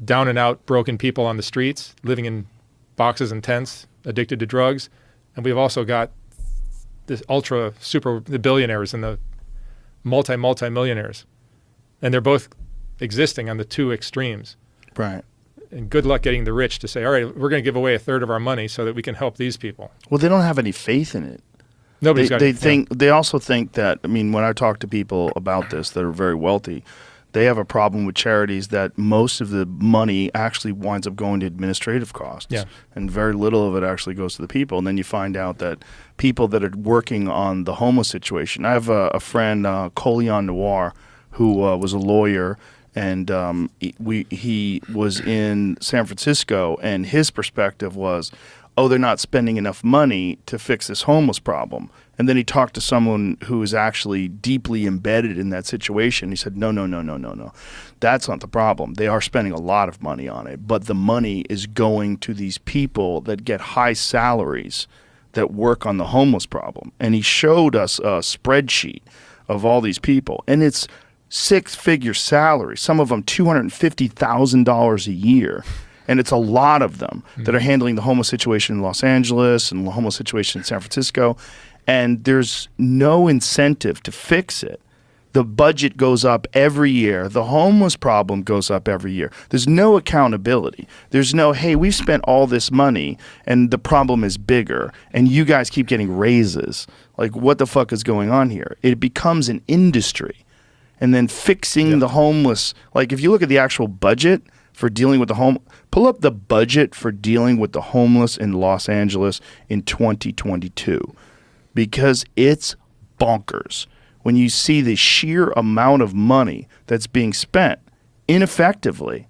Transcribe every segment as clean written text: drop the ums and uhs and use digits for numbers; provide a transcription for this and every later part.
down and out broken people on the streets, living in boxes and tents, addicted to drugs. And we've also got this the billionaires and the multi-millionaires. And they're both existing on the two extremes. Right. And good luck getting the rich to say, all right, we're going to give away a third of our money so that we can help these people. Well, they don't have any faith in it. Nobody's got it. They also think that, I mean, when I talk to people about this that are very wealthy, they have a problem with charities that most of the money actually winds up going to administrative costs. Yeah. And very little of it actually goes to the people. And then you find out that people that are working on the homeless situation. I have a friend, Colion Noir, who was a lawyer, and he was in San Francisco, and his perspective was, oh, they're not spending enough money to fix this homeless problem. And then he talked to someone who is actually deeply embedded in that situation. He said, no. That's not the problem. They are spending a lot of money on it, but the money is going to these people that get high salaries that work on the homeless problem. And he showed us a spreadsheet of all these people, and it's six-figure salaries, some of them $250,000 a year. And it's a lot of them that are handling the homeless situation in Los Angeles and the homeless situation in San Francisco. And there's no incentive to fix it. The budget goes up every year. The homeless problem goes up every year. There's no accountability. There's no, hey, we've spent all this money and the problem is bigger and you guys keep getting raises. Like, what the fuck is going on here? It becomes an industry. And then fixing the homeless, like if you look at the actual budget for dealing with the pull up the budget for dealing with the homeless in Los Angeles in 2022, because it's bonkers when you see the sheer amount of money that's being spent ineffectively.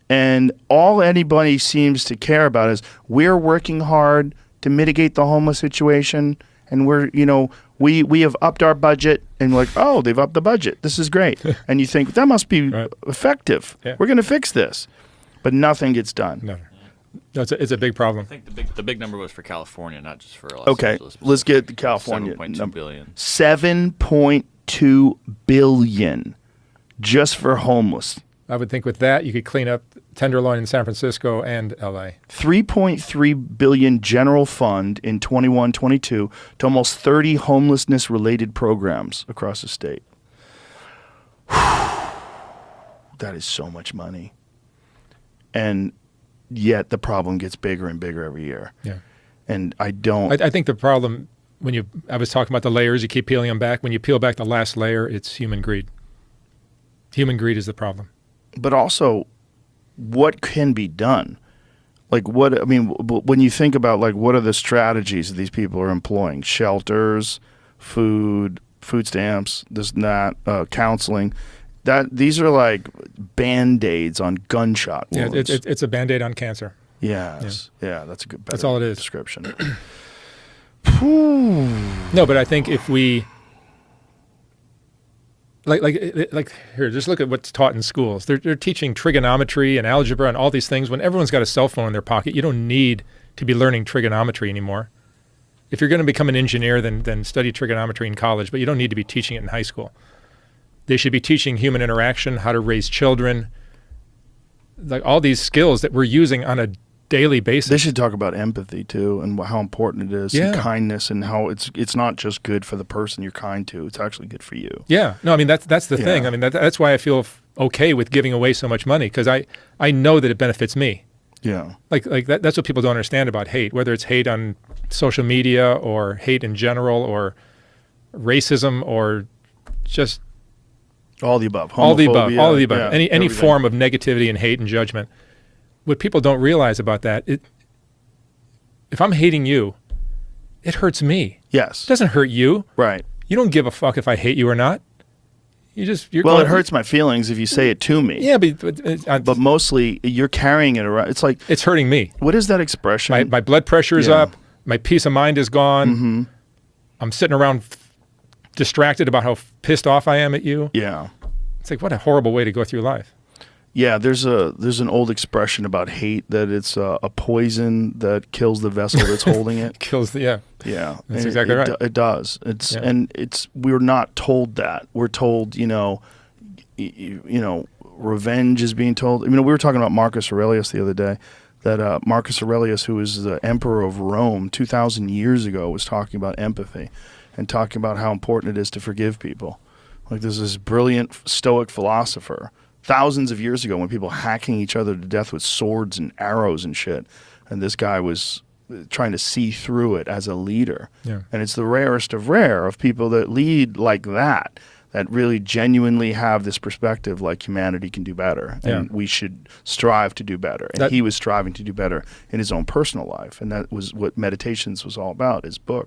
And all anybody seems to care about is we're working hard to mitigate the homeless situation, and we're, we have upped our budget, and like, oh, they've upped the budget. This is great. And you think, that must be effective. Yeah. We're going to fix this. But nothing gets done. No, it's a big problem. I think the big number was for California, not just for Los Okay, Angeles. let's get the California. 7.2 billion. 7.2 billion just for homeless. I would think with that, you could clean up Tenderloin in San Francisco and L.A. 3.3 billion general fund in 21-22 to almost 30 homelessness-related programs across the state. That is so much money. And yet the problem gets bigger and bigger every year. Yeah. And I think the problem, I was talking about the layers, you keep peeling them back. When you peel back the last layer, it's human greed. Human greed is the problem. But also, what can be done? Like when you think about like what are the strategies that these people are employing? Shelters, food stamps, this and that, counseling. These are like Band-Aids on gunshot wounds. Yeah, it's a Band-Aid on cancer. Yes. Yeah, that's a good That's all it is. description. No, but I think if we like here, just look at what's taught in schools. They're teaching trigonometry and algebra and all these things when everyone's got a cell phone in their pocket. You don't need to be learning trigonometry anymore. If you're going to become an engineer, then study trigonometry in college, but you don't need to be teaching it in high school. They should be teaching human interaction, how to raise children, like all these skills that we're using on a daily basis. They should talk about empathy too, and how important it is, and kindness, and how it's not just good for the person you're kind to; it's actually good for you. Yeah, no, I mean that's the thing. I mean that's why I feel okay with giving away so much money, because I know that it benefits me. Yeah, like that's what people don't understand about hate, whether it's hate on social media or hate in general or racism or just all the above. All the above. Yeah, any form of negativity and hate and judgment. What people don't realize about that, if I'm hating you, it hurts me. Yes. It doesn't hurt you. Right. You don't give a fuck if I hate you or not. You're it hurts my feelings if you say it to me. Yeah, but mostly you're carrying it around. It's like it's hurting me. What is that expression? My blood pressure is up. My peace of mind is gone. Mm-hmm. I'm sitting around distracted about how pissed off I am at you. Yeah. It's like, what a horrible way to go through life. Yeah, there's an old expression about hate that it's a poison that kills the vessel that's holding it. Yeah. That's exactly right. It does. We're not told that. We're told, revenge is being told. We were talking about Marcus Aurelius the other day, that Marcus Aurelius, who was the emperor of Rome 2,000 years ago, was talking about empathy and talking about how important it is to forgive people. Like, there's this brilliant Stoic philosopher thousands of years ago when people hacking each other to death with swords and arrows and shit, and this guy was trying to see through it as a leader. Yeah. And it's the rarest of rare of people that lead like that really genuinely have this perspective like humanity can do better and we should strive to do better. And he was striving to do better in his own personal life. And that was what Meditations was all about, his book.